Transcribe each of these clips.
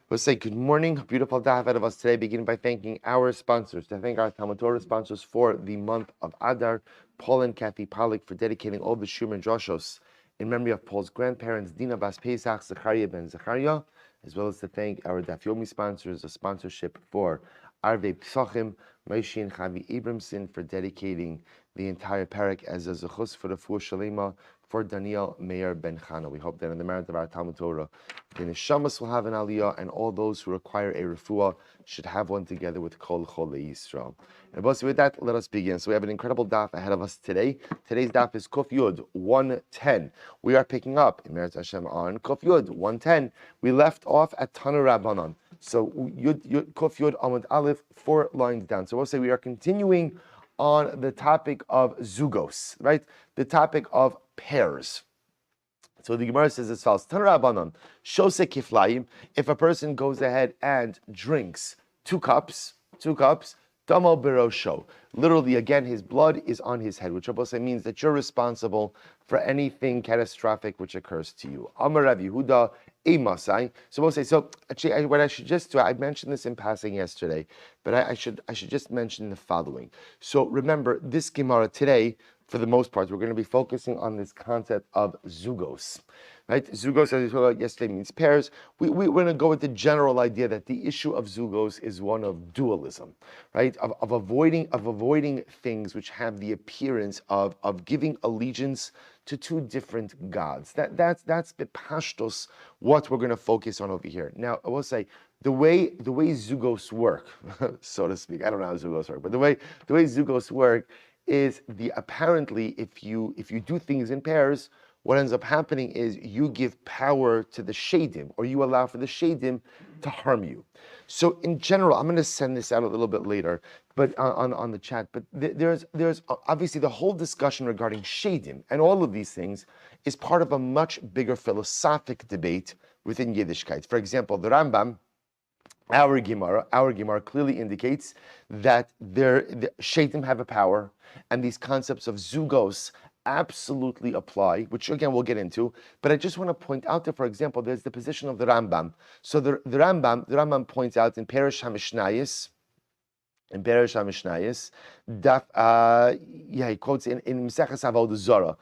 We'll say good morning, beautiful day ahead of us today, beginning by thanking our sponsors, to thank our Talmud Torah sponsors for the month of Adar, Paul and Kathy Pollack for dedicating all the Shumer and Joshos in memory of Paul's grandparents, Dina Bas Pesach, Zechariah ben Zechariah, as well as to thank our Daf Yomi sponsors, a sponsorship for Arvei Pesachim, Moshe and Chavi Abramson for dedicating the entire parak as a zechus for the Fuah Shalema for Daniel Meir ben Chana. We hope that in the merit of our Talmud Torah, the Neshamas will have an aliyah, and all those who require a refuah should have one together with Kol Cholei Yisrael. And with that, let us begin. So we have an incredible daf ahead of us today. Today's daf is Kuf Yud 110. We are picking up in Meretz Hashem on Kuf Yud 110. We left off at Tanu Rabbanon. So Kuf Yud Amud Aleph, 4 lines down. So we'll say we are continuing on the topic of zugos, right? The topic of pairs. So the Gemara says as follows: Tan Rabbanon, Shose Kiflayim, if a person goes ahead and drinks two cups, Damo Berosho. Literally, again, his blood is on his head, which also means that you're responsible for anything catastrophic which occurs to you. Amar Rav Yehuda, Eimasai. So we'll say, so actually, what I should just do, I mentioned this in passing yesterday, but I should just mention the following. So remember, this Gemara today, for the most part, we're going to be focusing on this concept of zugos, right? Zugos, as we talked about yesterday, means pairs. We're going to go with the general idea that the issue of zugos is one of dualism, right? Of avoiding things which have the appearance of giving allegiance to two different gods. That's bepashtos what we're going to focus on over here. Now, I will say the way zugos work, so to speak. I don't know how zugos work, but the way zugos work is apparently if you do things in pairs, what ends up happening is you give power to the Sheydim, or you allow for the Sheydim to harm you. So in general, I'm going to send this out a little bit later, but on the chat. But there's obviously the whole discussion regarding Sheydim and all of these things is part of a much bigger philosophic debate within Yiddishkeit. For example, the Rambam, our Gemara clearly indicates that the Sheydim have a power, and these concepts of zugos absolutely apply, which again we'll get into. But I just want to point out that, for example, there's the position of the Rambam. So the Rambam points out in Perish HaMishnayis, he quotes in Meseches Avodah Zarah,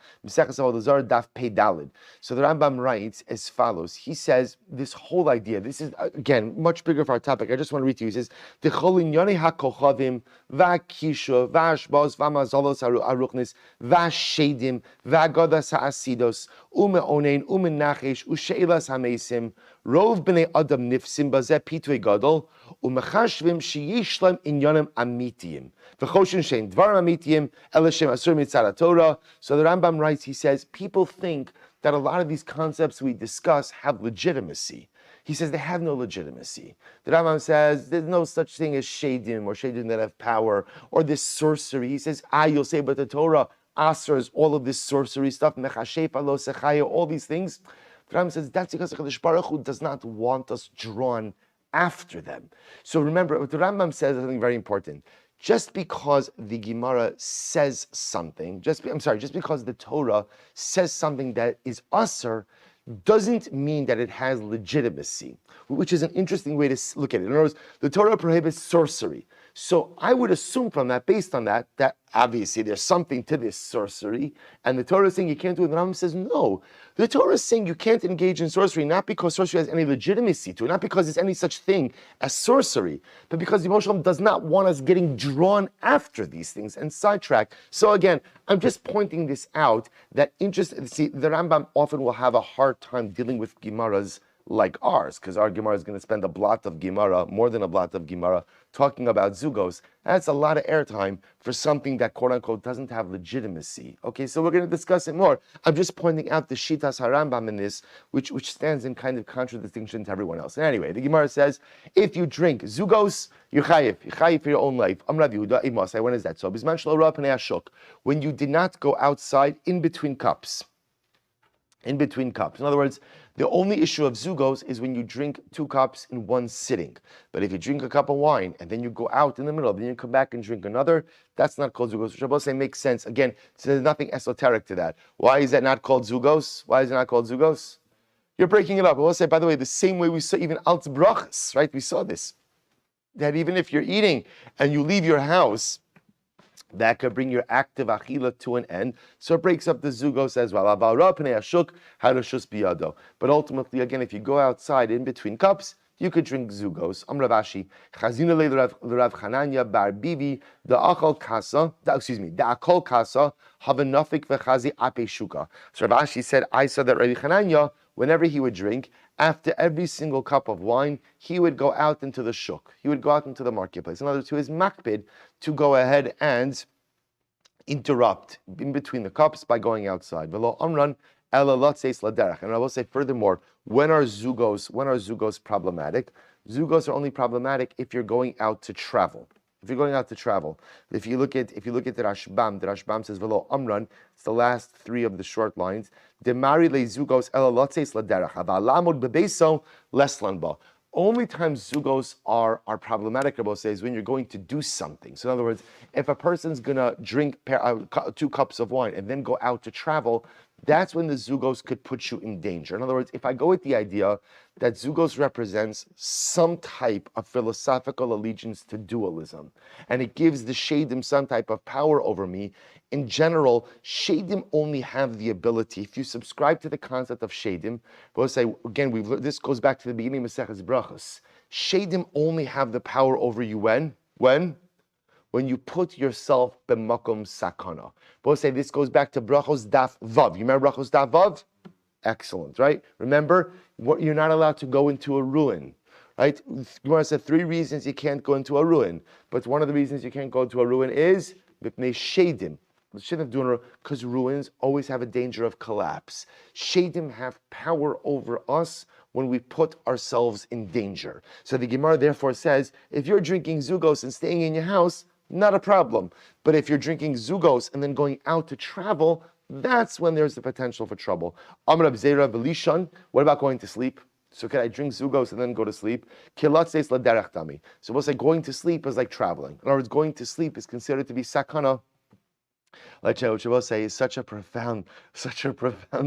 Daf Pei Dalid. So the Rambam writes as follows. He says this whole idea, this is again much bigger for our topic. I just want to read to you. He says, D'chol inyonei hakochavim, va'kisha, va'ashbaz, va'mazalos aruchnis, va'sheidim, va'godas ha'asidos, ume'onein, ume'nachesh, u'she'ilas ha'meisim, rov b'nei adam nifsim bazeh pitui gadol, u'mechashvim sheyishlam inyonim amitiyim. V'choshin shein dvarim amitiyim, elishem asur mitzad Torah. So the Rambam writes, he says, people think that a lot of these concepts we discuss have legitimacy. He says they have no legitimacy. The Rambam says there's no such thing as Sheydim or Sheydim that have power or this sorcery. He says, you'll say, but the Torah asers all of this sorcery stuff, mechashef alo sechaya, all these things. The Rambam says that's because HaKadosh Baruch Hu does not want us drawn after them. So remember, what the Rambam says is something very important. Just because the Gemara says something, just because the Torah says something that is usher, doesn't mean that it has legitimacy, which is an interesting way to look at it. In other words, the Torah prohibits sorcery. So I would assume from that, based on that obviously there's something to this sorcery, and the Torah is saying you can't do it. And the Rambam says no. The Torah is saying you can't engage in sorcery, not because sorcery has any legitimacy to it, not because there's any such thing as sorcery, but because the Moshe does not want us getting drawn after these things and sidetracked. So again, I'm just pointing this out, that the Rambam often will have a hard time dealing with Gemaras like ours, because our Gemara is going to spend a blot of Gemara, more than a blot of Gemara, talking about zugos. That's a lot of airtime for something that, quote unquote, doesn't have legitimacy. Okay, so we're going to discuss it more. I'm just pointing out the Shitas HaRambam in this, which stands in kind of contradistinction to everyone else. And anyway, the Gemara says, if you drink zugos, you're chayiv for your own life. Amar Rav Yehuda, Imasai, when is that so? Bisman shelo ra pnei hashuk, when you did not go outside in between cups. In between cups. In other words, the only issue of zugos is when you drink 2 cups in one sitting. But if you drink a cup of wine and then you go out in the middle, then you come back and drink another, that's not called zugos, which I will say makes sense. Again, so there's nothing esoteric to that. Why is that not called zugos? Why is it not called zugos? You're breaking it up. We'll say, by the way, the same way we saw even alt brachas, right? We saw this, that even if you're eating and you leave your house, that could bring your active achila to an end. So it breaks up the zugos as well. But ultimately, again, if you go outside in between cups, you could drink zugos. Ravashi, Chazina Rav Chananya bar Bibi, the akol kasa, the akol kasa, havenafik v'chazi ape shuka. So Ravashi said, I saw that Rav Chananya, whenever he would drink, after every single cup of wine, he would go out into the shuk. He would go out into the marketplace. In other words, to his makbid, to go ahead and interrupt in between the cups by going outside. V'lo amran ela latzeis laderech. And I will say furthermore, when are zugos problematic? Zugos are only problematic if you're going out to travel. If you're going out to travel, if you look at the Rashbam says v'lo amran. It's the last three of the short lines. Demari le zugos ela latzeis laderech. Avalamod bebeso leslanba. Only times zugos are problematic, Rabbi says, when you're going to do something. So in other words, if a person's going to drink 2 cups of wine and then go out to travel, that's when the zugos could put you in danger. In other words, if I go with the idea that zugos represents some type of philosophical allegiance to dualism, and it gives the Sheydim some type of power over me, in general, Sheydim only have the ability, if you subscribe to the concept of Sheydim, we'll say, again, this goes back to the beginning of Maseches Brachos. Sheydim only have the power over you when? When you put yourself b'makom sakana. We'll say this goes back to Brachos Daf Vav. You remember Brachos Daf Vav? Excellent, right? Remember, you're not allowed to go into a ruin. Right? Gemara said 3 reasons you can't go into a ruin. But one of the reasons you can't go into a ruin is b'pnei Sheydim. Because ruins always have a danger of collapse. Sheydim have power over us when we put ourselves in danger. So the Gemara therefore says, if you're drinking zugos and staying in your house, not a problem. But if you're drinking zugos and then going out to travel, that's when there's the potential for trouble. Amar Abzeira Belishan, what about going to sleep? So can I drink zugos and then go to sleep? So we'll say going to sleep is like traveling. In other words, going to sleep is considered to be sakana. Like Shavuot say, is such a profound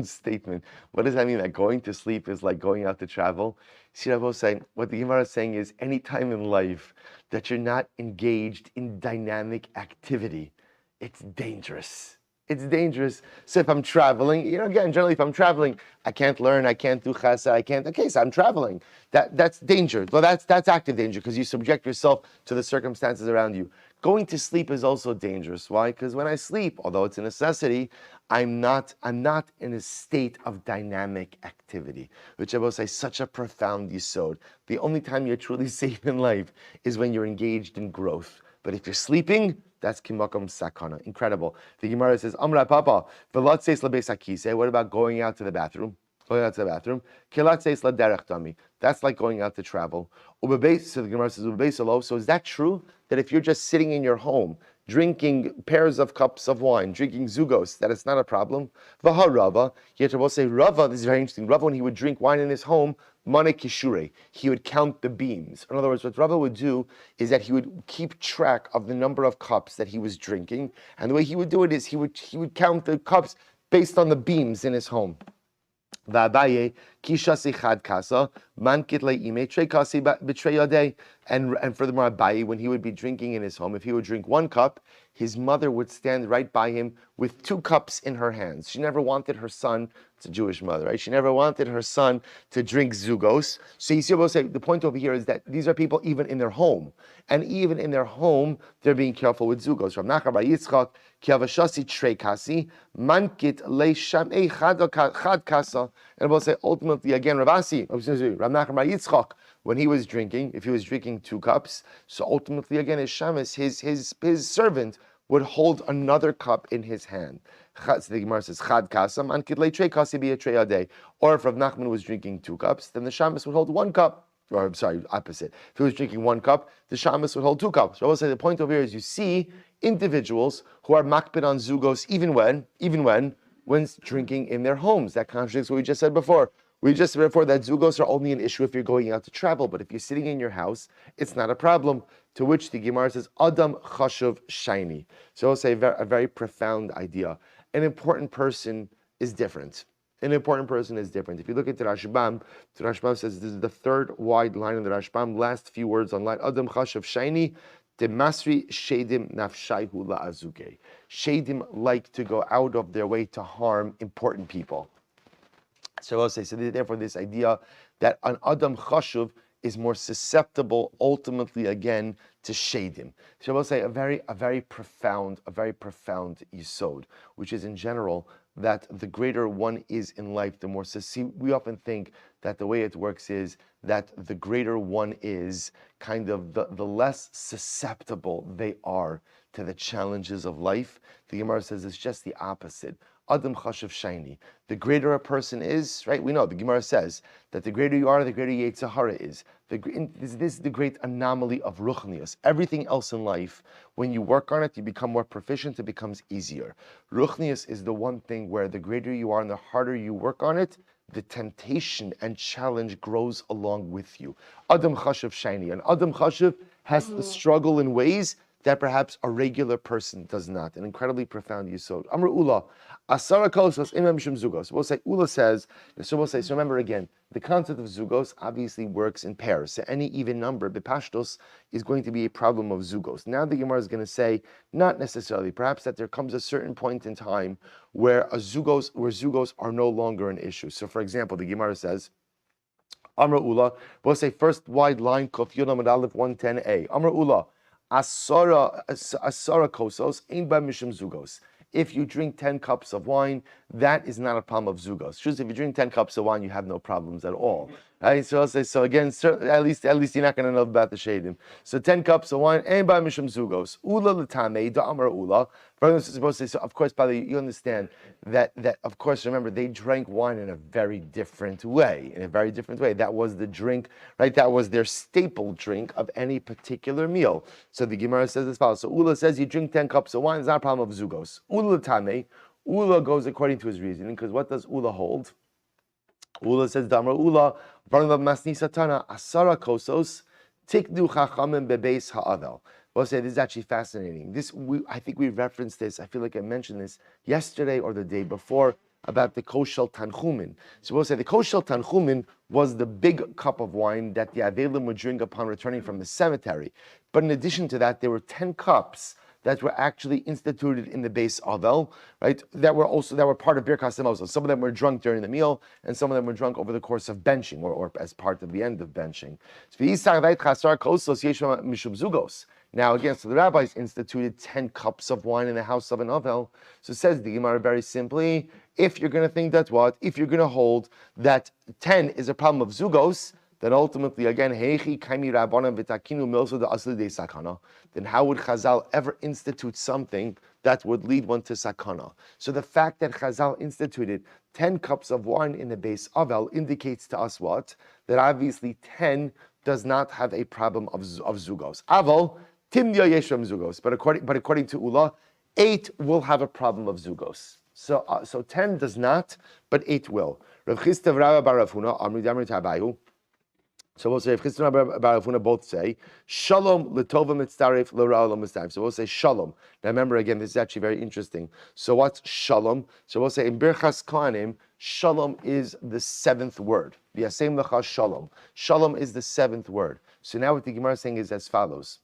statement. What does that mean? That going to sleep is like going out to travel? See, Shavuot saying, what the Gemara is saying is, any time in life that you're not engaged in dynamic activity, it's dangerous. It's dangerous. So if I'm traveling, again, generally if I'm traveling, I can't learn, I can't do chesed, so I'm traveling. That's danger. Well, that's active danger because you subject yourself to the circumstances around you. Going to sleep is also dangerous. Why? Because when I sleep, although it's a necessity, I'm not in a state of dynamic activity, which I will say such a profound yisod. The only time you're truly safe in life is when you're engaged in growth. But if you're sleeping, that's kimakom sakana. Incredible. The Gemara says, Amra Papa, what about going out to the bathroom? That's like going out to travel. So the Gemara says, so is that true? That if you're just sitting in your home, drinking pairs of cups of wine, drinking zugos, that it's not a problem? Rava, yet I will say, Rava, this is very interesting. Rava, when he would drink wine in his home, Mane Kishure, he would count the beams. In other words, what Rava would do is that he would keep track of the number of cups that he was drinking, and the way he would do it is he would count the cups based on the beams in his home. And furthermore, Abaye, when he would be drinking in his home, if he would drink 1 cup, his mother would stand right by him with 2 cups in her hands. She never wanted her son, it's a Jewish mother, right? She never wanted her son to drink zugos. So you see what I'm saying? The point over here is that these are people even in their home. And even in their home, they're being careful with zugos. Rav Nachman bar Yitzchak, ki avashasi trei kasi, mankit le shamei chad kasa. And we'll say ultimately again, Rav Nachman bar Yitzchak, when he was drinking, if he was drinking 2 cups, so ultimately again, his shamus, his servant, would hold another cup in his hand. So the Gemara says, Chad kasam, and kidlei trei kasi be a trei a day. Or if Rav Nachman was drinking 2 cups, then the shamus would hold 1 cup. Or I'm sorry, opposite. If he was drinking 1 cup, the shamus would hold 2 cups. So I will say the point over here is you see individuals who are makpid on zugos even when drinking in their homes. That contradicts what we just said before. We just said before that zugos are only an issue if you're going out to travel, but if you're sitting in your house, it's not a problem. To which the Gemara says, Adam chashuv shiny. So I'll say a very profound idea. An important person is different. An important person is different. If you look at the Rashbam says this is the third wide line in the Rashbam. Last few words on line. Adam chashav shayni demasri sheydim nafshayhu la'azuke. Sheydim like to go out of their way to harm important people. So I'll say, so therefore this idea that an Adam chashuv is more susceptible ultimately again to Sheydim. So I'll say a very profound yisod, which is in general that the greater one is in life, the more we often think that the way it works is that the greater one is, kind of the less susceptible they are to the challenges of life. The Gemara says it's just the opposite. Adam chashav shayni. The greater a person is, right? We know the Gemara says that the greater you are, the greater Yetzer Hara is. This is the great anomaly of ruchnius. Everything else in life, when you work on it, you become more proficient. It becomes easier. Ruchnius is the one thing where the greater you are and the harder you work on it, the temptation and challenge grows along with you. Adam chashav shayni. And Adam chashav has to struggle in ways that perhaps a regular person does not. An incredibly profound yisod. Amr Ula, asara kosos imam mishum zugos. We'll say Ula says. So we'll say. So remember again, the concept of zugos obviously works in pairs. So any even number, bepashtos, is going to be a problem of zugos. Now the Gemara is going to say, not necessarily. Perhaps that there comes a certain point in time where zugos are no longer an issue. So for example, the Gemara says, Amr Ula. We'll say first wide line Kof Yonam and Aleph 110a. Amr Ula. Asara kosos ain't by mishum zugos. If you drink 10 cups of wine, that is not a problem of zugos. Just if you drink 10 cups of wine, you have no problems at all. Right? So I'll say, so again, at least you're not going to know about the Sheydim. So 10 cups of wine, ain't by mishum zugos. Ula l'tamei da amar ula. Brothers are supposed to say, so of course, by the way, you understand that of course, remember, they drank wine in a very different way. That was the drink, right? That was their staple drink of any particular meal. So the Gemara says as follows. So Ula says, you drink 10 cups of wine, it's not a problem of zugos. Ula l'tamei. Ula goes according to his reasoning, because what does Ula hold? Ula says, Damar Ula, Varnav Masni Satana, Asara Kosos, Tikdu Chachamim Bebeis Ha'avel. We'll say this is actually fascinating. I think we referenced this, I feel like I mentioned this yesterday or the day before about the Koshel Tanchumin. So we'll say the Koshel Tanchumin was the big cup of wine that the Avelim would drink upon returning from the cemetery. But in addition to that, there were 10 cups that were actually instituted in the base Avel, right? That were part of Birkas Hamazon. Some of them were drunk during the meal, and some of them were drunk over the course of benching, or as part of the end of benching. Now again, so the rabbis instituted 10 cups of wine in the house of an Avel. So says the Gemara very simply, if you're going to think that if you're going to hold that 10 is a problem of zugos, then ultimately, again, then how would Chazal ever institute something that would lead one to sakana? So the fact that Chazal instituted 10 cups of wine in the base Avel indicates to us what? That obviously 10 does not have a problem of zugos. Aval, timnya yeshram zugos. But according to Ula, 8 will have a problem of zugos. So 10 does not, but 8 will. Rav Chisda v'Rabba bar Rav Huna, Amri Damri Tabayu. So we'll say, if Chisda and Bar Huna both say, Shalom l'tova mitzaref l'ra lo mitzaref. So we'll say Shalom. Now remember again, this is actually very interesting. So what's Shalom? So we'll say in Birchas Kohanim, Shalom is the 7th word. V'yasem lecha Shalom. Shalom is the 7th word. So now what the Gemara is saying is as follows.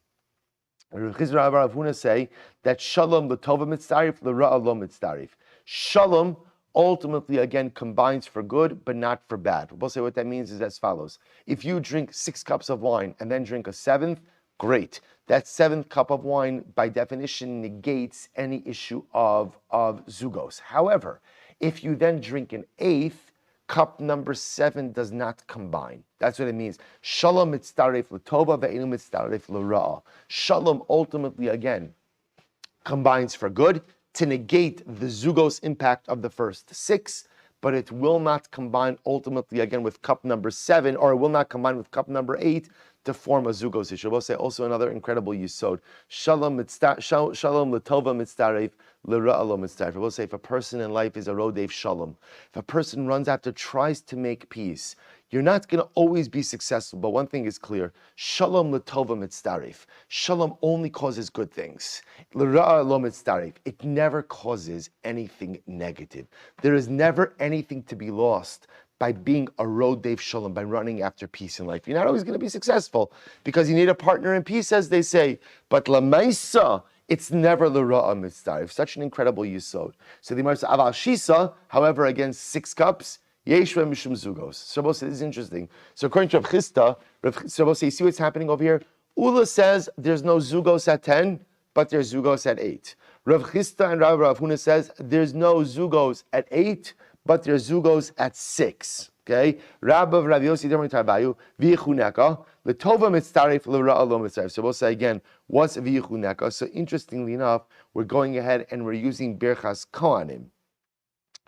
Chisda and Bar Huna say that Shalom l'tova mitzaref l'ra lo mitzaref. Shalom ultimately, again, combines for good, but not for bad. We'll say what that means is as follows. If you drink 6 cups of wine and then drink a 7th, great. That 7th cup of wine, by definition, negates any issue of zugos. However, if you then drink an 8th, cup number 7 does not combine. That's what it means. Shalom mitzaref l'tova ve'enu mitzaref l'ra. Shalom ultimately, again, combines for good, to negate the zugos impact of the first 6, but it will not combine ultimately again with cup number 7, or it will not combine with cup number 8 to form a zugos issue. We'll say also another incredible yisod. Shalom l'tova mitzaref l'ra lo mitzaref. We'll say if a person in life is a rodev shalom, if a person runs after, tries to make peace, you're not going to always be successful, but one thing is clear. Shalom l'tova mitzdarif. Shalom only causes good things. L'ra'a lo mitzdarif. It never causes anything negative. There is never anything to be lost by being a rodev shalom, by running after peace in life. You're not always going to be successful because you need a partner in peace, as they say. But lamaisa, it's never l'ra'a mitzdarif. Such an incredible yisod. So the Gemara says, aval shisa, however, against 6 cups, Yeshua Mishum Zugos. So this is interesting. So according to Rav Chisda, you see what's happening over here? Ula says there's no Zugos at 10, but there's Zugos at 8. Rav Chisda and Rav Huna says there's no Zugos at 8, but there's Zugos at 6. Okay? Rabba Rav Yossi Demar Tarbayu, V'yichuneka, L'tova mitzaref l'ra'a lo mitzaref. So we'll say again, what's V'yichuneka? So interestingly enough, we're going ahead and we're using Birchas Kohanim.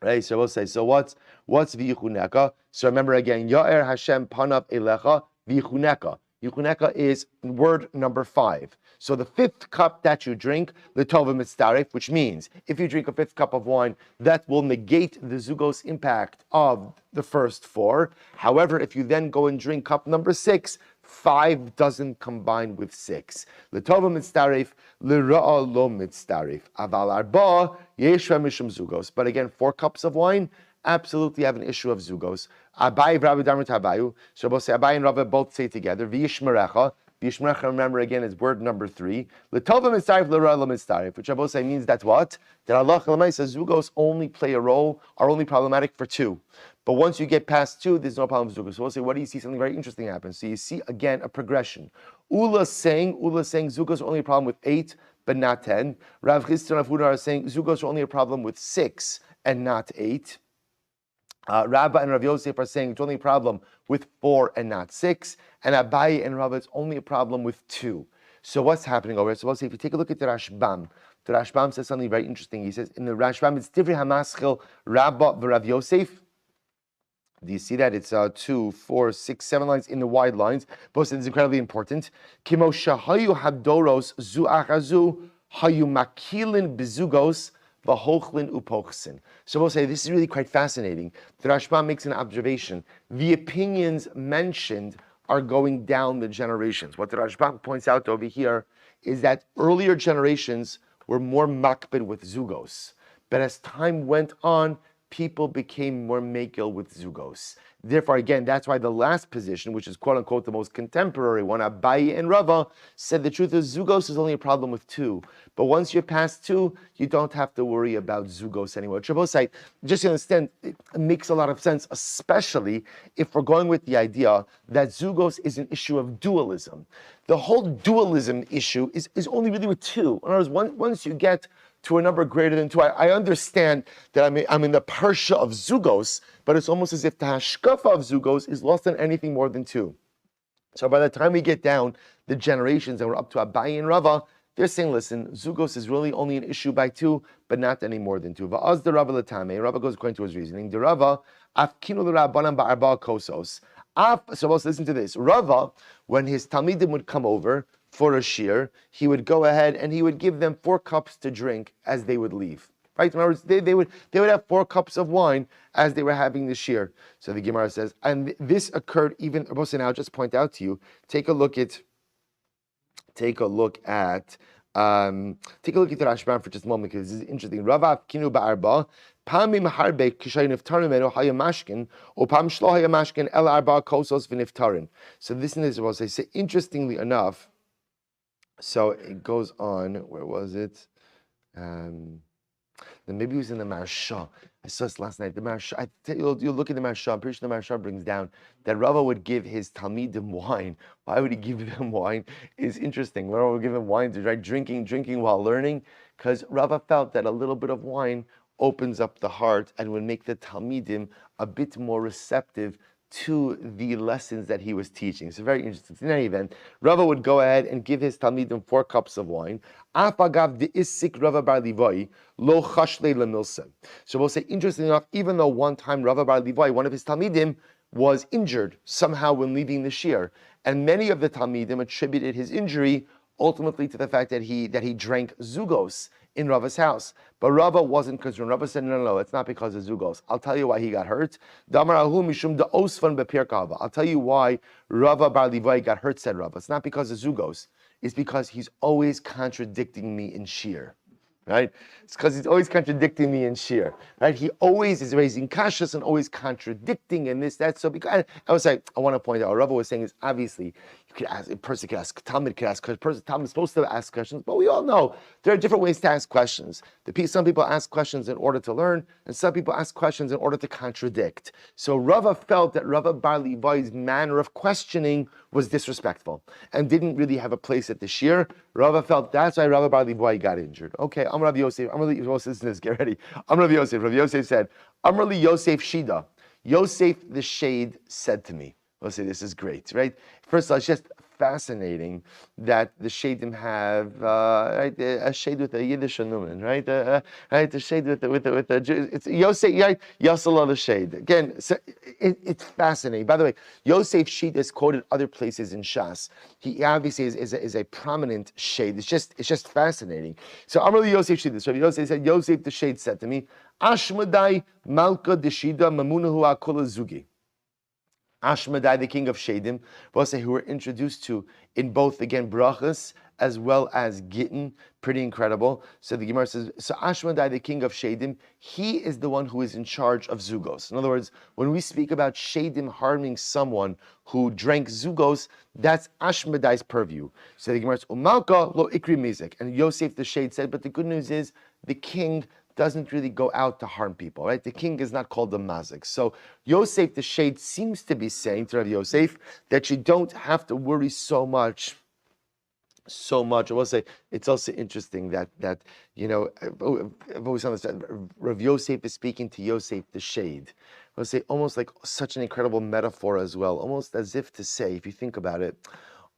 Right, so we'll say, so what's v'yichuneka? So remember again, Ya'er Hashem panav elecha v'yichuneka. Yichuneka is word number 5. So the 5th cup that you drink, l'tova mitzdaref, which means if you drink a 5th cup of wine, that will negate the zugos impact of the first 4. However, if you then go and drink cup number 6, 5 doesn't combine with 6. L'tova mitzdaref, l'ra'a lo mitzdaref. Aval arba, yeshva mishum zugos. But again, 4 cups of wine, absolutely have an issue of zugos. Abai v'Rabbi Damar Tabayu. So both say Abai and Rabbi both say together. V'yishmerecha. V'yishmerecha, remember again, is word number 3. L'tova mitzdaref, l'ra'a lo mitzdaref. Which I both say means that what? That Allah says zugos only play a role, are only problematic for 2. But once you get past 2, there's no problem with zugos. So we'll say, what do you see? Something very interesting happens. So you see again a progression. Ula saying zugos are only a problem with 8, but not 10. Rav Chisda and Rav Huna are saying zugos are only a problem with 6 and not 8. Rabba and Rav Yosef are saying it's only a problem with 4 and not 6. And Abaye and Rabba, it's only a problem with 2. So what's happening over here? So we'll say, if you take a look at the Rashbam says something very interesting. He says, in the Rashbam, it's Divrei HaMaschil Rabba v'Rav Yosef. Do you see that? It's 2, 4, 6, 7 lines in the wide lines. Both it's incredibly important. Kimo shahayu hadoros zu achazu hayu makilin bezugos v'hochlin upochsin. So we'll say this is really quite fascinating. The Rashbam makes an observation. The opinions mentioned are going down the generations. What the Rashbam points out over here is that earlier generations were more makbid with zugos, but as time went on, people became more makil with zugos. Therefore, again, that's why the last position, which is quote-unquote the most contemporary one, Abaye and Rava, said the truth is zugos is only a problem with 2. But once you're past 2, you don't have to worry about zugos anymore. Shabbosite, just to understand, it makes a lot of sense, especially if we're going with the idea that zugos is an issue of dualism. The whole dualism issue is only really with 2. In other words, once you get to a number greater than 2. I understand that I'm in the parsha of zugos, but it's almost as if the hashkafa of zugos is lost on anything more than 2. So by the time we get down the generations and we're up to Abaye and Rava, they're saying, listen, zugos is really only an issue by 2, but not any more than 2. Va'az the Rava l'tamei. Rava goes according to his reasoning. The Rava afkinu l'rabbanan ba'arba kosos. So let's listen to this. Rava, when his talmidim would come over for a shir, he would go ahead and he would give them 4 cups to drink as they would leave. Right? In other words, they would have 4 cups of wine as they were having the shir. So the Gemara says, and this occurred even. Now, I'll just point out to you. Take a look at the Rashbam for just a moment because this is interesting. Rava kinu ba'arba pamim harbe kishay niftarim eno hayamashkin or pam shlo hayamashkin el arba kosos v'niftarin. So this is what I say. Interestingly enough. So it goes on. Where was it? Then maybe it was in the Marsha. I saw this last night. The Marsha. You'll look at the Marsha. I'm pretty sure the Marsha brings down that Rava would give his talmidim wine. Why would he give them wine? It's interesting. Rava would give them wine to try drinking while learning, because Rava felt that a little bit of wine opens up the heart and would make the talmidim a bit more receptive to the lessons that he was teaching. So very interesting. In any event, Rava would go ahead and give his talmidim 4 cups of wine. Afagav de isik Rava bar Livai lo chashle lemilsa. So we'll say, interesting enough, even though one time Rava bar Livai, one of his talmidim, was injured somehow when leaving the shir, and many of the talmidim attributed his injury ultimately to the fact that he drank zugos in Rava's house. But Rava wasn't concerned. Rava said, no, it's not because of zugos. I'll tell you why he got hurt. I'll tell you why Rava Bar Levi got hurt, said Rava. It's not because of zugos. It's because he's always contradicting me in shir. Right? It's because he's always contradicting me in shir. Right? He always is raising kashas and always contradicting and this, that. So because I was like, I want to point out, what Rava was saying is obviously you could ask, a person could ask, Talmud could ask questions, Talmud is supposed to ask questions, but we all know there are different ways to ask questions. Some people ask questions in order to learn, and some people ask questions in order to contradict. So Rava felt that Rava Bar Levi's manner of questioning was disrespectful and didn't really have a place at the shir. Rava felt that's why Rava Bar Levi got injured. Okay, I'm Rav Yosef. I'm Rav Yosef. Get ready. I'm Rav Yosef. Rav Yosef said, Amrli Yosef Shida. Yosef the Shade said to me. We'll say this is great, right? First of all, it's just fascinating that the Sheydim have right, a shade with a Yiddish numen, right? Right, the shade with the it's Yosef, right? Yosel the shade. Again, so it's fascinating. By the way, Yosef Shid is quoted other places in Shas. He obviously is a prominent shade. It's just fascinating. So Amrli Yosef Shid. So Yosef said, Yosef the Shade said to me, Ashmadai Malka Deshida Mamunahu Akula Zugi. Ashmadai, the king of Sheydim, who were introduced to in both, again, brachas as well as gittin. Pretty incredible. So the Gemara says, so Ashmadai, the king of Sheydim, he is the one who is in charge of zugos. In other words, when we speak about Sheydim harming someone who drank zugos, that's Ashmadai's purview. So the Gemara says, Umalka lo ikri mizik. And Yosef the Shade said, but the good news is the king doesn't really go out to harm people, right? The king is not called the mazik. So Yosef the Shade seems to be saying to Rav Yosef that you don't have to worry so much. I will say it's also interesting that you know, I've always understood Rav Yosef is speaking to Yosef the Shade. I will say almost like such an incredible metaphor as well, almost as if to say, if you think about it,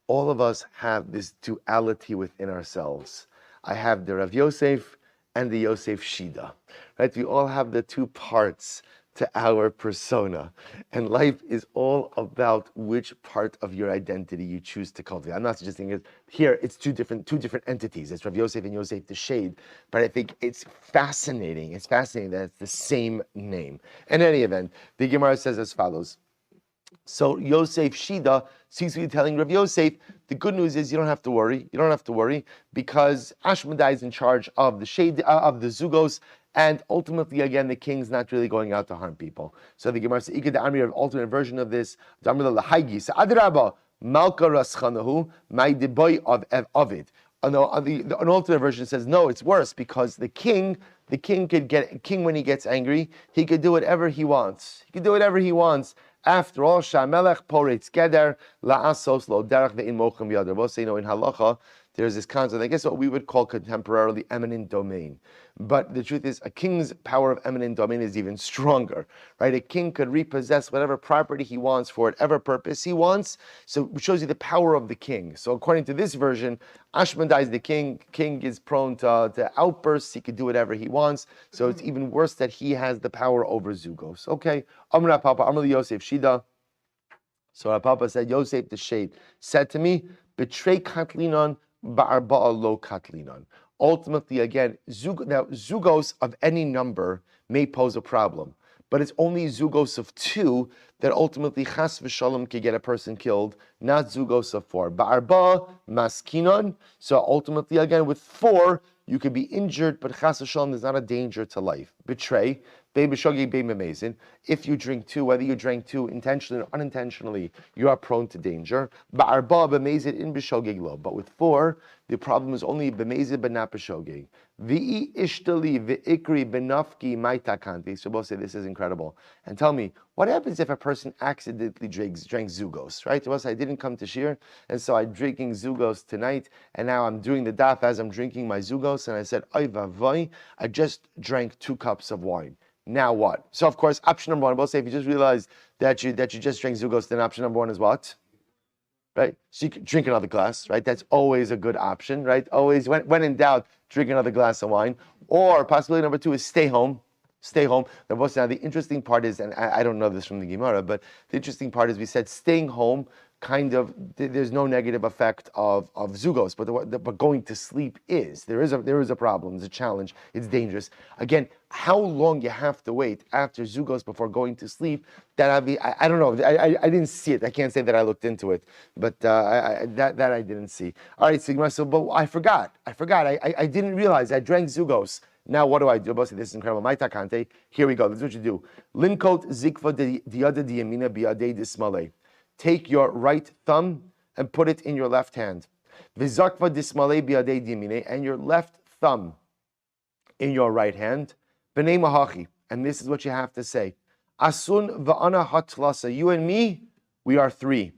all of us have this duality within ourselves. I have the Rav Yosef and the Yosef Shida, right? We all have the two parts to our persona, and life is all about which part of your identity you choose to cultivate. I'm not suggesting it here; it's two different entities. It's Rav Yosef and Yosef the Shade, but I think it's fascinating. It's fascinating that it's the same name. In any event, the Gemara says as follows. So Yosef Shida seems to be telling Rav Yosef, the good news is you don't have to worry. You don't have to worry because Ashmadai is in charge of the shade of the zugos, and ultimately, again, the king's not really going out to harm people. So the Gemara says, "Ikad Amri," an alternate version of this, Damrila Lahaygi. So Adraba Malka Raschanahu, my deboy of it. An alternate version says, no, it's worse because the king when he gets angry, he could do whatever he wants. After all, Shamelech Poretz Geder La'asos Lo Derech Ve'in Mochem Yadar. We'll say, in halacha, there's this concept, I guess what we would call contemporarily eminent domain. But the truth is, a king's power of eminent domain is even stronger, right? A king could repossess whatever property he wants for whatever purpose he wants. So it shows you the power of the king. So according to this version, Ashmadai is the king. King is prone to outbursts. He could do whatever he wants. So it's even worse that he has the power over Zugos. Okay. Amr Papa, Amr Yosef Shida. So our Papa said, Yosef the Shade said to me, betray Katlinon, Ba'arba'a lo Katlinon. Ultimately, again, zugos of any number may pose a problem, but it's only zugos of 2 that ultimately chas v'shalom can get a person killed, not zugos of 4. Ba'arba maskinon. So ultimately, again, with 4, you could be injured, but chas v'shalom is not a danger to life. Betray. If you drink 2, whether you drank 2 intentionally or unintentionally, you are prone to danger. But with 4, the problem is only b'mezid but not b'shogeg. V'i ishtali v'ikri b'nafki maitakanti. So we'll say this is incredible. And tell me, what happens if a person accidentally drank zugos, right? Well, I didn't come to shir, and so I'm drinking zugos tonight, and now I'm doing the daf as I'm drinking my zugos, and I said, oy vavoy, I just drank 2 cups of wine. Now what? So of course, option number 1, we'll say if you just realize that you just drank zugos, then option number 1 is what? Right? So you can drink another glass, right? That's always a good option, right? Always, when in doubt, drink another glass of wine. Or possibility number 2 is stay home. Now the interesting part is, and I don't know this from the Gemara, but the interesting part is we said staying home there's no negative effect of zugos, but going to sleep is. There is a problem, it's a challenge, it's dangerous. Again, how long you have to wait after zugos before going to sleep, I don't know. I didn't see it. I can't say that I looked into it, but that I didn't see. All right, so but I forgot. I didn't realize I drank zugos. Now what do I do? This is incredible. My takante. Here we go. This is what you do. Linkot zikva diyada diyamina biyadei dismale. Take your right thumb and put it in your left hand. Vizakva dismale biyadei diyamine, and your left thumb in your right hand. B'nei mahachi. And this is what you have to say. Asun va'ana hatlasa. You and me, we are three.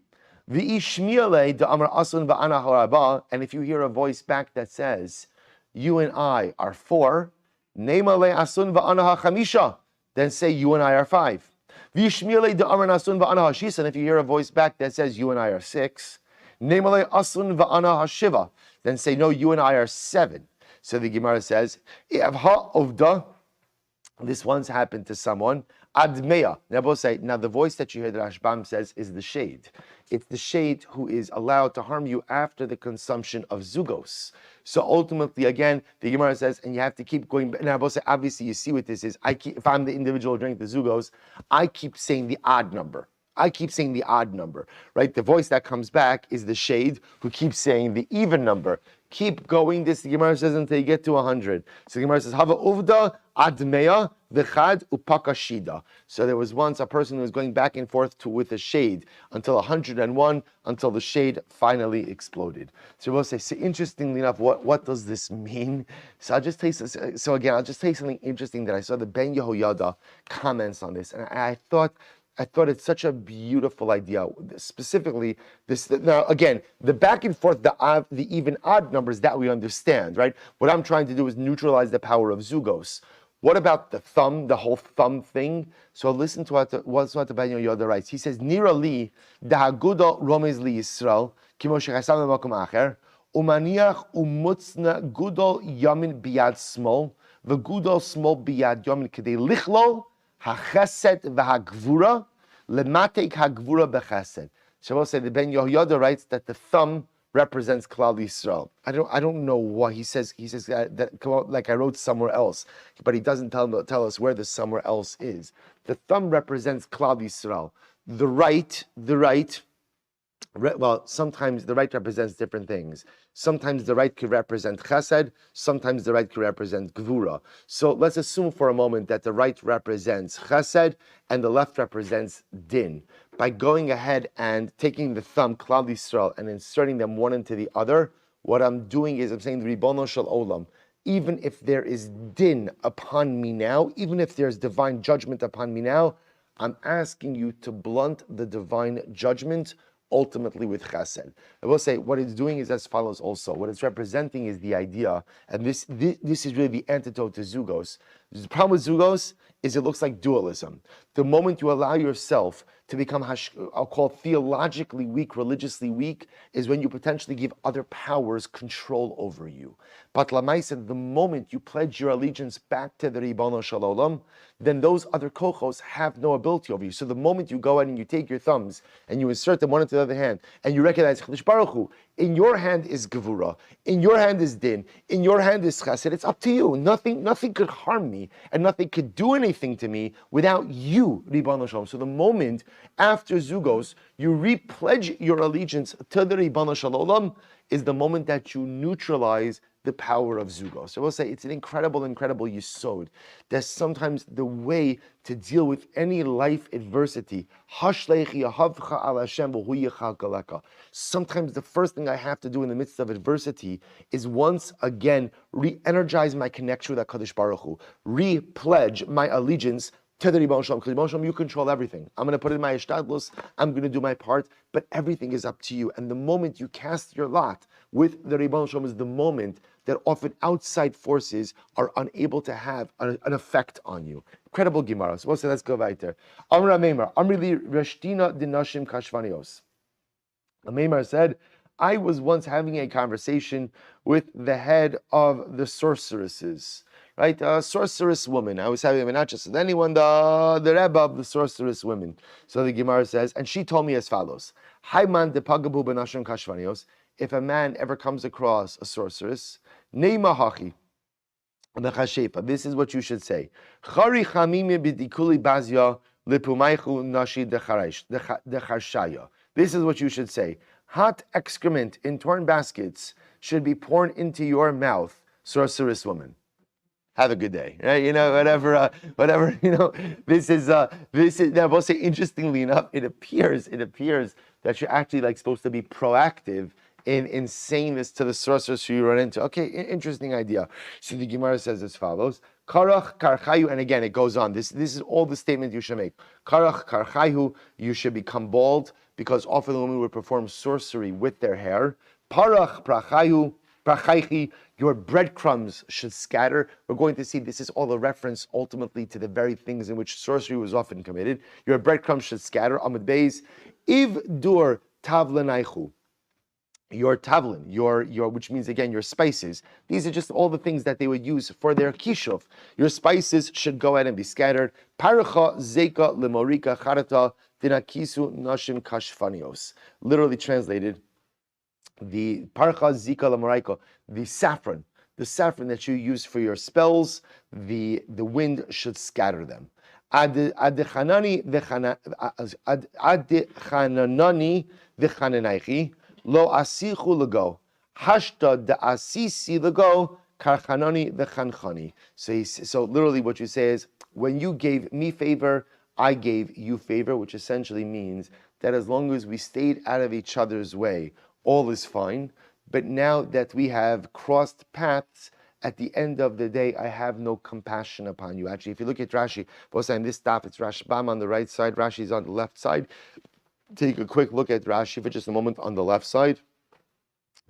V'ishmiale da'amar asun va'ana haraba. And if you hear a voice back that says, you and I are four, neimale asun va'ana hachamisha. Then say, you and I are five. V'ishmiale da'amar asun va'ana hashisa. And if you hear a voice back that says, you and I are six, neimale asun va'ana hashiva. Then say, no, you and I are seven. So the Gemara says, Evha ovda. This once happened to someone. Admeya. Now both say, now the voice that you hear that Rashbam says is the shade. It's the shade who is allowed to harm you after the consumption of zugos. So ultimately, again, the Gemara says, and you have to keep going. Now both say, obviously, you see what this is. If I'm the individual drinking the zugos, I keep saying the odd number. Right? The voice that comes back is the shade who keeps saying the even number. Keep going. This, the Gemara says, until you get to 100. So the Gemara says, Hava uvda admeya v'chad upakashida. So there was once a person who was going back and forth with a shade until 101, until the shade finally exploded. So we'll say, so interestingly enough, what does this mean? So I'll just tell you, I'll just tell you something interesting that I saw the Ben Yohoyada comments on this, and I thought it's such a beautiful idea. Specifically, this. Now, again, the back and forth, the even odd numbers that we understand, right? What I'm trying to do is neutralize the power of zugos. What about the thumb, the whole thumb thing? So listen to what the Ben Yohoyada writes. He says, "Nira li dahaguda romez li Yisrael kimo shechasam b'makom acher umaniach umutzna gudol yamin biyad small v'gudol small biyad yamin kedei lichlol hachesed v'hagvura lematek hagvura bechesed." Shabbos said the Ben Yohoyada writes that the thumb represents Klal Yisrael. I don't know why he says that like I wrote somewhere else, but he doesn't tell us where the somewhere else is. The thumb represents Klal Yisrael. The right. Well, sometimes the right represents different things. Sometimes the right could represent chesed, sometimes the right could represent gvura. So let's assume for a moment that the right represents chesed and the left represents din. By going ahead and taking the thumb, Klal Yisrael, and inserting them one into the other, what I'm doing is I'm saying, Ribono shel olam, even if there is din upon me now, even if there's divine judgment upon me now, I'm asking you to blunt the divine judgment ultimately with chesed. I will say what it's doing is as follows also. What it's representing is the idea, and this is really the antidote to zugos. The problem with zugos is it looks like dualism. The moment you allow yourself to become, I'll call theologically weak, religiously weak, is when you potentially give other powers control over you. But Lamaisa, the moment you pledge your allegiance back to the Ribono shel olam, then those other kochos have no ability over you. So the moment you go ahead and you take your thumbs and you insert them one into the other hand, and you recognize Chadash Baruch Hu, in your hand is Gevura, in your hand is Din, in your hand is Chesed. It's up to you. Nothing could harm me, and nothing could do anything to me without you, Ribono shel olam. So the moment after Zugos, you repledge your allegiance to the Ribono shel olam, is the moment that you neutralize the power of Zugos. So we'll say it's an incredible yesod. That's sometimes the way to deal with any life adversity. Sometimes the first thing I have to do in the midst of adversity is once again re-energize my connection with HaKadosh Baruch Hu, re-pledge my allegiance to the Ribono shel olam. Because Ribono shel olam, you control everything. I'm going to put in my ishtadlus, I'm going to do my part, but everything is up to you. And the moment you cast your lot with the Ribono shel olam is the moment that often outside forces are unable to have an effect on you. Incredible Gemara. So let's go right there. Amra Meimar, Amrili Reshtina Dinashim Kashvanios. Meimar said, I was once having a conversation with the head of the sorceresses. Right, a sorceress woman. I was having, not just with anyone, the Rebbe of the sorceress women. So the Gemara says, and she told me as follows: Hayman de pagabu benashon kashvanios. If a man ever comes across a sorceress, neima hachi. This is what you should say. Chari chamimi b'dikuli bazya lipumaychu nashi decharshaya. This is what you should say. Hot excrement in torn baskets should be poured into your mouth, sorceress woman. Have a good day, right? Whatever. This is. Now, we'll say, interestingly enough, it appears that you're actually supposed to be proactive in saying this to the sorceress who you run into. Okay, interesting idea. So the Gemara says as follows: Karach karchayu, and again it goes on. This is all the statement you should make. Karach karchayu, you should become bald because often the women would perform sorcery with their hair. Parach prachayu. Your breadcrumbs should scatter. We're going to see this is all a reference ultimately to the very things in which sorcery was often committed. Your breadcrumbs should scatter. Amud Beis, Iv dur tavlanaichu. Your tavlin, your which means again your spices. These are just all the things that they would use for their kishuf. Your spices should go ahead and be scattered. Paracha zeka lemorika charata dinakisu nashim kashfanios. Literally translated, the parcha zika lamaraika, the saffron that you use for your spells, the wind should scatter them. Adechanani v'chananaichi lo asichu lego hashta da asisi lego karchanani v'chanchani. So literally what you say is, when you gave me favor, I gave you favor, which essentially means that as long as we stayed out of each other's way, all is fine. But now that we have crossed paths, at the end of the day, I have no compassion upon you. Actually, if you look at Rashi, both in this stop, it's Rashbam on the right side, Rashi is on the left side. Take a quick look at Rashi for just a moment on the left side.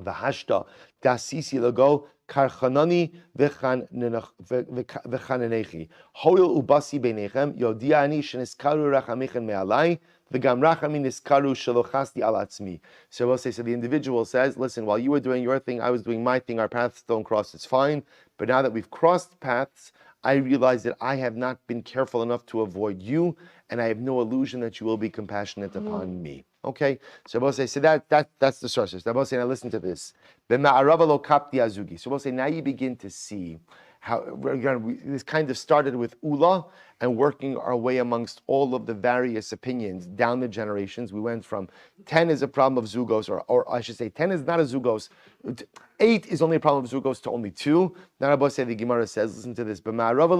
V'hashta dasisi lago karchanani v'chanenechi hoyel ubasi beinechem yodiani sheniskaru rachamichem me'alai v'gam rachamim niskaru shalochasti al atzmi. So we'll say, so the individual says, listen, while you were doing your thing, I was doing my thing, our paths don't cross, it's fine, but now that we've crossed paths, I realize that I have not been careful enough to avoid you, and I have no illusion that you will be compassionate upon me. Okay, so we'll say, so that's the sources. Now we'll say, now listen to this. So we'll say, now you begin to see how this kind of started with Ula and working our way amongst all of the various opinions down the generations. We went from 10 is a problem of Zugos, or I should say 10 is not a Zugos, 8 is only a problem of Zugos to only 2. Now Rabbi say, the Gemara says, listen to this, in Eretz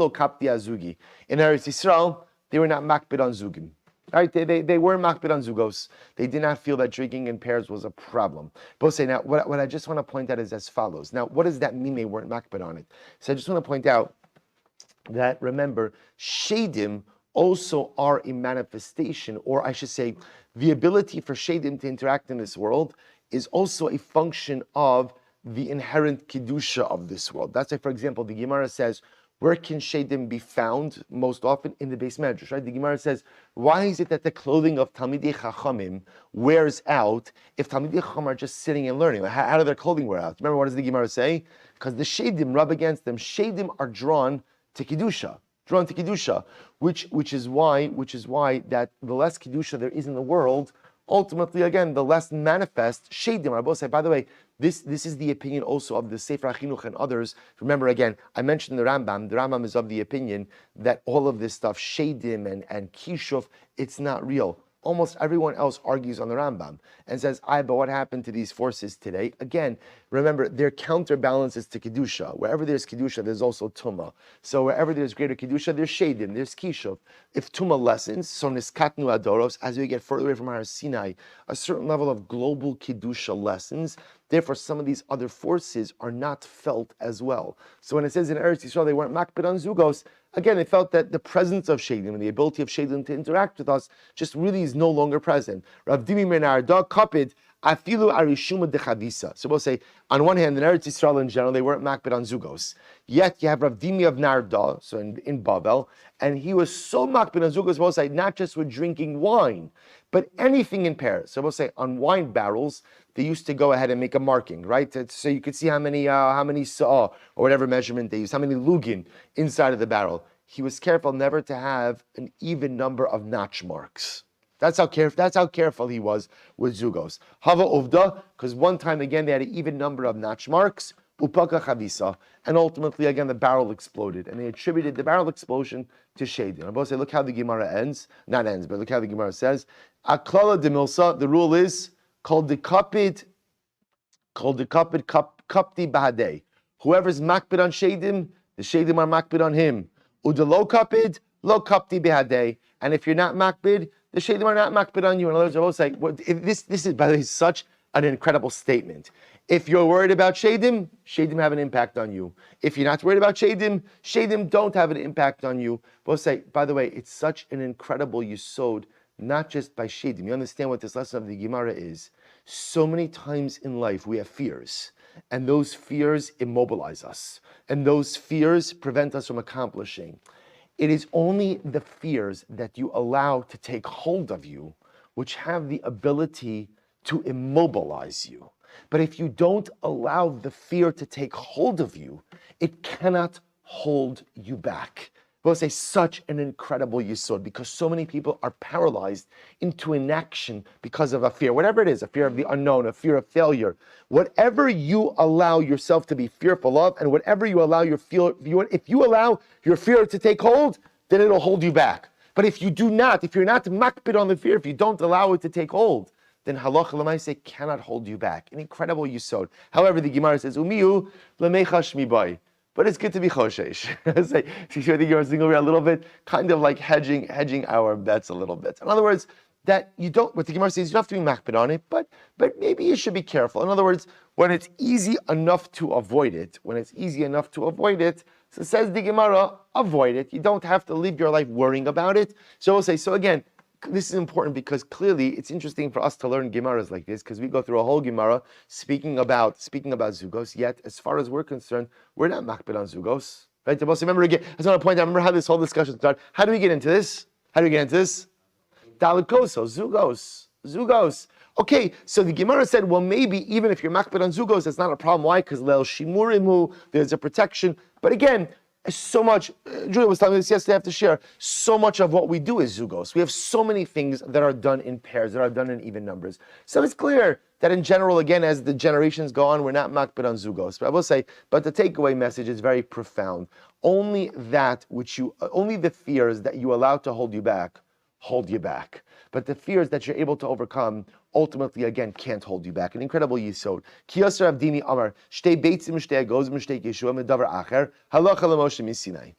Yisrael, they were not makbid on Zugim. Right? They were makbid on Zugos. They did not feel that drinking in pairs was a problem. But say now, what I just want to point out is as follows. Now, what does that mean they weren't makbid on it? So I just want to point out that, remember, Sheydim also are a manifestation, or I should say, the ability for Sheydim to interact in this world is also a function of the inherent kedusha of this world. That's why, for example, the Gemara says, where can Sheydim be found most often? In the Beis Medrash, right? The Gemara says, why is it that the clothing of Talmidei Chachamim wears out if Talmidei Chacham are just sitting and learning? How do their clothing wear out? Remember, what does the Gemara say? Because the Sheydim rub against them. Sheydim are drawn to Kedusha, which is why that the less Kedusha there is in the world, ultimately, again, the less manifest Sheydim. I both say, by the way, this is the opinion also of the Sefer HaChinuch and others. Remember, again, I mentioned the Rambam. The Rambam is of the opinion that all of this stuff, Sheydim and Kishuf, it's not real. Almost everyone else argues on the Rambam and says, but what happened to these forces today? Again, remember, their counterbalances to Kedusha. Wherever there's Kedusha, there's also Tumah. So wherever there's greater Kedusha, there's Sheydim, there's Kishuf. If Tumah lessens, so Niskatnu Adoros, as we get further away from Har Sinai, a certain level of global Kedusha lessens. Therefore, some of these other forces are not felt as well. So when it says in Eretz Yisrael they weren't makbid on Zugos, again, they felt that the presence of Sheydim and the ability of Sheydim to interact with us just really is no longer present. Rav Dimi Menarda kapid afilu arishuma dechavisa. So we'll say, on one hand, in Eretz Yisrael in general, they weren't makbid on Zugos. Yet you have Rav Dimi of Narda, so in Bavel, and he was so makbid on Zugos, we'll say, not just with drinking wine, but anything in pairs. So we'll say, on wine barrels, they used to go ahead and make a marking, right? So you could see how many saw or whatever measurement they used, how many lugin inside of the barrel. He was careful never to have an even number of notch marks. That's how careful he was with zugos. Hava uvda, because one time again they had an even number of notch marks. Upaka chavisa, and ultimately again the barrel exploded, and they attributed the barrel explosion to Sheydim. I'm about to say, look how the Gemara ends, not ends, but look how the Gemara says, Aklala de milsa. The rule is called the kapid kapti bahadei. Whoever's makbid on Sheydim, the Sheydim are makbid on him. Udelo kapid lo kapti bahadei. And if you're not makbid, the Sheydim are not makbid on you. In other words, I will say, this is by the way such an incredible statement. If you're worried about Sheydim, Sheydim have an impact on you. If you're not worried about Sheydim, Sheydim don't have an impact on you. But I'll say, by the way, it's such an incredible yesod, not just by Sheydim. You understand what this lesson of the Gemara is? So many times in life we have fears, and those fears immobilize us, and those fears prevent us from accomplishing. It is only the fears that you allow to take hold of you which have the ability to immobilize you. But if you don't allow the fear to take hold of you, it cannot hold you back. We'll say such an incredible yesod, because so many people are paralyzed into inaction because of a fear, whatever it is, a fear of the unknown, a fear of failure. Whatever you allow yourself to be fearful of, and whatever you allow if you allow your fear to take hold, then it'll hold you back. But if you're not makbid on the fear, if you don't allow it to take hold, then halacha l'maaseh cannot hold you back. An incredible yesod. However, the Gemara says, umiyu l'mechash mibai. But it's good to be choshesh. I think you're single a little bit, kind of like hedging our bets a little bit. In other words, that you don't, what the Gemara says, you don't have to be makbid on it, but maybe you should be careful. In other words, when it's easy enough to avoid it, so says the Gemara, avoid it. You don't have to live your life worrying about it. So we'll say, so again, this is important because clearly it's interesting for us to learn Gemaras like this, because we go through a whole Gemara speaking about zugos. Yet, as far as we're concerned, we're not makbid on zugos, right? Remember again, I just want to point out. Remember how this whole discussion started. How do we get into this? Dalikoso, zugos. Okay, so the Gemara said, well, maybe even if you're makbid on zugos, that's not a problem. Why? Because leil shimurimu, there's a protection. But again, so much, Julia was telling me this yesterday, I have to share, so much of what we do is zugos. We have so many things that are done in pairs, that are done in even numbers. So it's clear that in general, again, as the generations go on, we're not makbid on zugos. But I will say, but the takeaway message is very profound. Only the fears that you allow to hold you back, hold you back. But the fears that you're able to overcome, ultimately, again, can't hold you back. An incredible yisod. Kiyasar Avdimi Amar, Shtei Beitzim, Shtei Agozim, Shtei Yeshua, Medavar Acher, Halacha L'Moshe Misinai.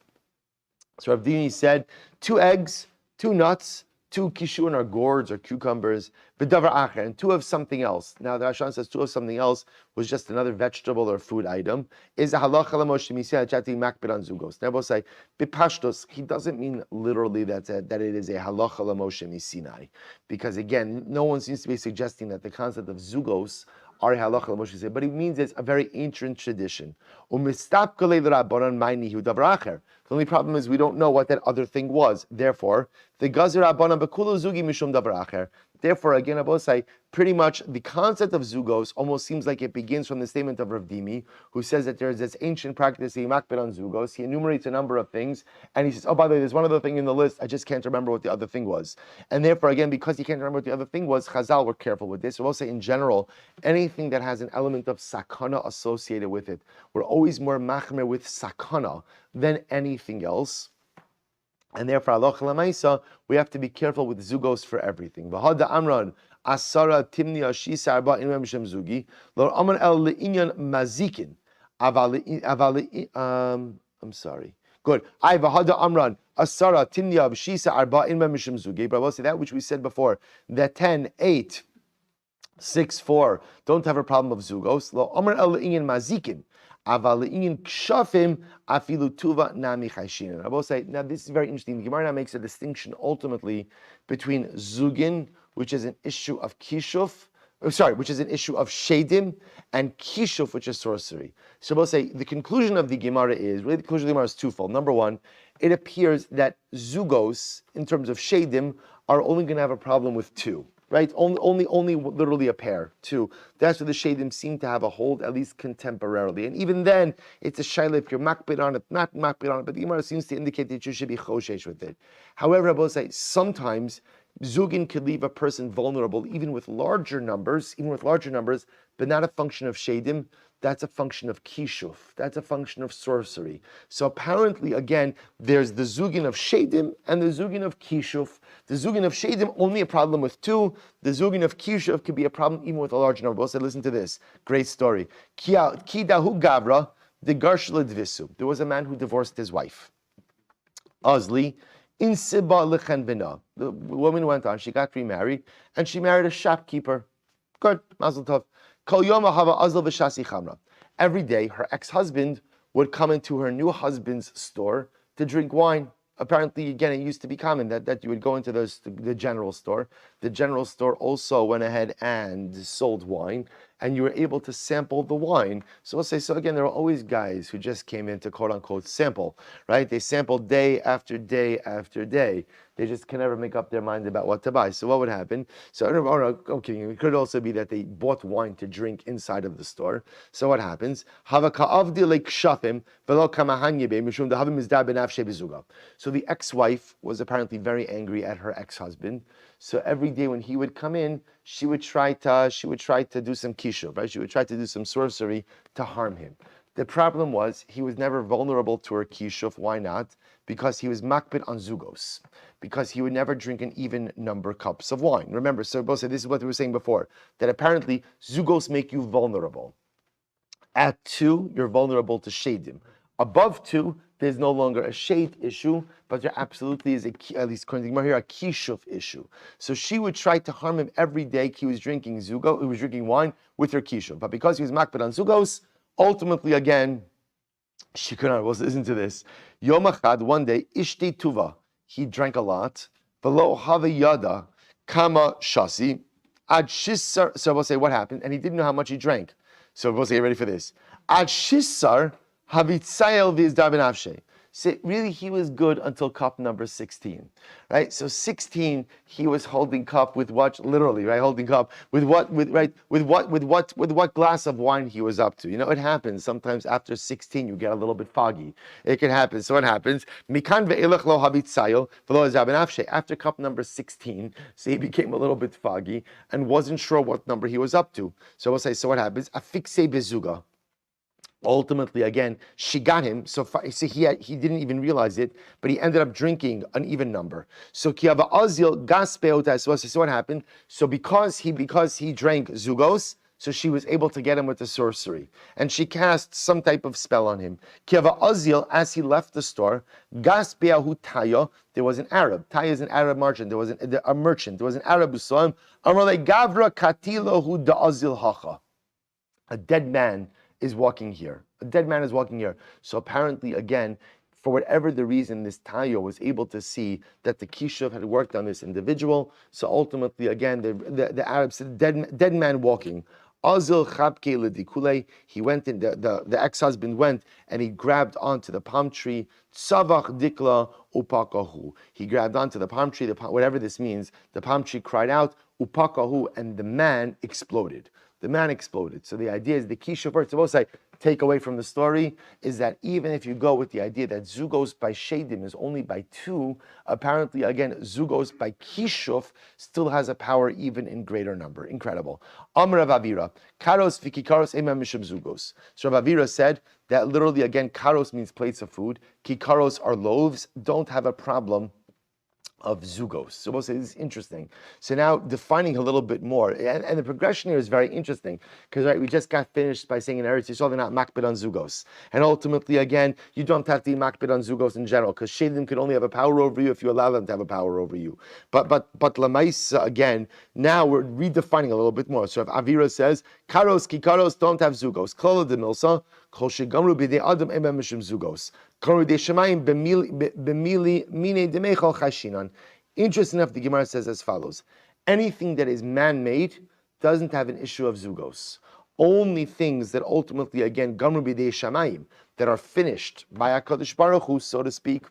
So Avdimi said, 2 eggs, 2 nuts, 2 kishuin or gourds or cucumbers, Medavar Acher, and 2 of something else. Now the Rashan says 2 of something else was just another vegetable or food item. Is a Halacha L'Moshe Misinai, Chati Makbid on Zugos. Now we'll say, Bipashtos, he doesn't mean literally that it is a Halacha L'Moshe Misinai. Because again, no one seems to be suggesting that the concept of Zugos are halacha l'moshe say, but it means it's a very ancient tradition. The only problem is we don't know what that other thing was. Therefore, the gazer rabbanan bekulu zugi mishum davar acher. Therefore, again, I will say, pretty much the concept of zugos almost seems like it begins from the statement of Rav Dimi, who says that there is this ancient practice, makbid on zugos. He enumerates a number of things, and he says, oh, by the way, there's one other thing in the list, I just can't remember what the other thing was. And therefore, again, because he can't remember what the other thing was, Chazal were careful with this. So we'll say, in general, anything that has an element of sakana associated with it, we're always more machmer with sakana than anything else. And therefore, halacha l'maisa, we have to be careful with zugos for everything. V'hada amran asara timni ashisa arba inam shem zugi lo aman el leinyan mazikin I'm sorry. Good. I v'hada amran asara timni ashisa arba inam shem zugi. But I will say that which we said before, that 10, 8, 6, 4 don't have a problem of zugos. Lo aman el leinyan mazikin. I will say, now this is very interesting. The Gemara now makes a distinction ultimately between zugin, which is an issue of kishuf, which is an issue of sheydim, and kishuf, which is sorcery. So we'll say the conclusion of the Gemara is, really the conclusion of the Gemara is twofold. Number one, it appears that zugos, in terms of sheydim, are only going to have a problem with 2. Right, only literally a pair, 2. That's where the Sheydim seem to have a hold, at least contemporarily. And even then, it's a shayla if you're makbid on it, not makbid on it. But the Gemara seems to indicate that you should be choshesh with it. However, I will say sometimes Zugin could leave a person vulnerable even with larger numbers, but not a function of Sheydim. That's a function of kishuf. That's a function of sorcery. So apparently, again, there's the zugin of Sheydim and the zugin of kishuf. The zugin of Sheydim, only a problem with two. The zugin of kishuf could be a problem even with a large number. Also, listen to this. Great story. Kidahu gavra de garshla dvisu. There was a man who divorced his wife. Ozli, in Siba lechan bina. The woman went on, she got remarried, and she married a shopkeeper. Good, mazel tov. Kol yom hava azl v'shasi chamra. Every day, her ex-husband would come into her new husband's store to drink wine. Apparently, again, it used to be common that you would go into the general store. The general store also went ahead and sold wine, and you were able to sample the wine. So we'll say, so again, there were always guys who just came in to quote unquote sample, right? They sampled day after day after day. They just can never make up their mind about what to buy. So what would happen? So, okay, it could also be that they bought wine to drink inside of the store. So what happens? So the ex-wife was apparently very angry at her ex-husband. So every day when he would come in, she would try to do some kishuv, right? She would try to do some sorcery to harm him. The problem was he was never vulnerable to her kishuv. Why not? Because he was makbid on zugos. Because he would never drink an even number cups of wine. Remember, so both said this is what we were saying before, that apparently zugos make you vulnerable. At 2, you're vulnerable to sheydim. Above 2, there's no longer a shade issue, but there absolutely is, at least according to the Gemara here, a kishuf issue. So she would try to harm him every day. He was drinking wine with her kishuf. But because he was makbid on zugos, ultimately, again, she could not. Well, listen to this. Yom Echad, one day, ishti tuva, he drank a lot. V'lo Yohoyada kama shasi ad shisar. So we'll say what happened, and he didn't know how much he drank. So we'll say, get ready for this. Ad shisar havitzayel v'izdav benafshe. So really, he was good until cup number 16, right? So 16, he was holding cup with what? Literally, right? Holding cup with what? With what glass of wine he was up to? You know, it happens sometimes. After 16, you get a little bit foggy. It can happen. So what happens? Mikan ve'elach lo havitzayel v'lo izdav benafshe. After cup number 16, so he became a little bit foggy and wasn't sure what number he was up to. So we'll say, so what happens? Afikse bezuga. Ultimately, again, she got him. So he didn't even realize it, but he ended up drinking an even number. So kiava azil gaspeota. So what happened? So because he drank zugos, so she was able to get him with the sorcery, and she cast some type of spell on him. Kiava azil, as he left the store, gaspeahu tayo. There was an Arab. Tayo is an Arab merchant. There was a merchant. There was an Arab who saw him. Amrle gavra katilo hu da azil hacha. A dead man is walking here. A dead man is walking here. So apparently, again, for whatever the reason, this Tayo was able to see that the kishuv had worked on this individual. So ultimately, again, the Arab said, dead man walking. Azil chabke ledikule. He went in, the ex-husband went and he grabbed onto the palm tree. Tzavach dikla upakahu. He grabbed onto the palm tree, whatever this means. The palm tree cried out, upakahu, and the man exploded. The man exploded. So the idea is the kishuv, first of all, take away from the story is that even if you go with the idea that zugos by sheydim is only by 2, apparently again zugos by kishuf still has a power even in greater number. Incredible. Amr Rav Avira, karos v'kikaros ema mishum zugos. So Rav Avira said that literally again karos means plates of food. Kikaros are loaves. Don't have a problem of zugos. So we'll say this is interesting. So now defining a little bit more, and the progression here is very interesting because right, we just got finished by saying in Eretz Yisrael they're not makbid on zugos, and ultimately again you don't have to be makbid on zugos in general because sheydim can only have a power over you if you allow them to have a power over you. But lamaisa again, now we're redefining a little bit more. So if Avira says karos kikaros don't have zugos, klala de milsa kol shegamru b'dei adam ema mishum zugos. Interesting enough, the Gemara says as follows. Anything that is man-made doesn't have an issue of zugos. Only things that ultimately, again, gamru b'dei shamayim, that are finished by HaKadosh Baruch Hu, so to speak,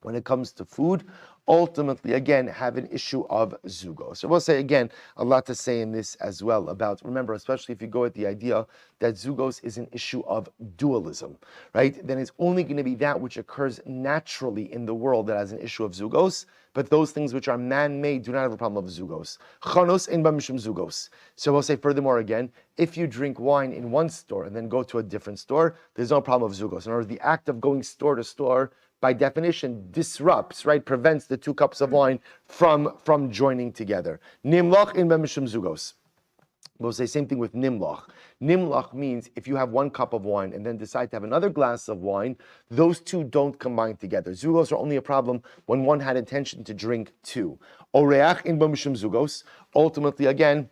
when it comes to food, ultimately, again, have an issue of zugos. So we'll say, again, a lot to say in this as well about, remember, especially if you go at the idea that zugos is an issue of dualism, right? Then it's only going to be that which occurs naturally in the world that has an issue of zugos, but those things which are man-made do not have a problem of zugos. Chanos ein ba mishum zugos. So we'll say furthermore again, if you drink wine in one store and then go to a different store, there's no problem of zugos. In other words, the act of going store to store, by definition, disrupts, right, prevents the two cups of wine from joining together. Nimlach in ba mishum zugos. We'll say same thing with nimlach. Nimlach means if you have one cup of wine and then decide to have another glass of wine, those two don't combine together. Zugos are only a problem when one had intention to drink two. Oreach in ba mishum zugos. Ultimately, again,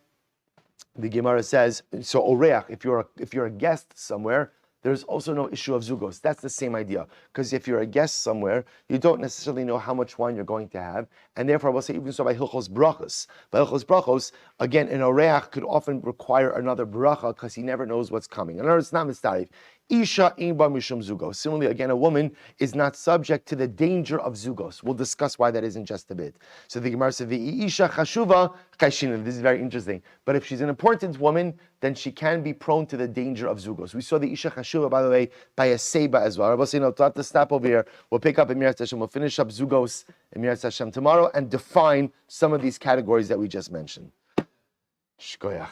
the Gemara says, so oreach, if you're a guest somewhere, there's also no issue of zugos. That's the same idea. Because if you're a guest somewhere, you don't necessarily know how much wine you're going to have. And therefore, I will say, even so by hilchos brachos. By hilchos brachos, again, an oreach could often require another bracha because he never knows what's coming. In other words, it's not mistarif. Isha in ba mishum zugos. Similarly, again, a woman is not subject to the danger of zugos. We'll discuss why that is in just a bit. So the Gemara says, Isha chashuva kaishinin. This is very interesting. But if she's an important woman, then she can be prone to the danger of zugos. We saw the Isha chashuva, by the way, by a seiba as well. Rabbi say, no, to have to stop over here. We'll pick up in Mirat Hashem. We'll finish up zugos in Mirat Hashem tomorrow and define some of these categories that we just mentioned. Shkoyach.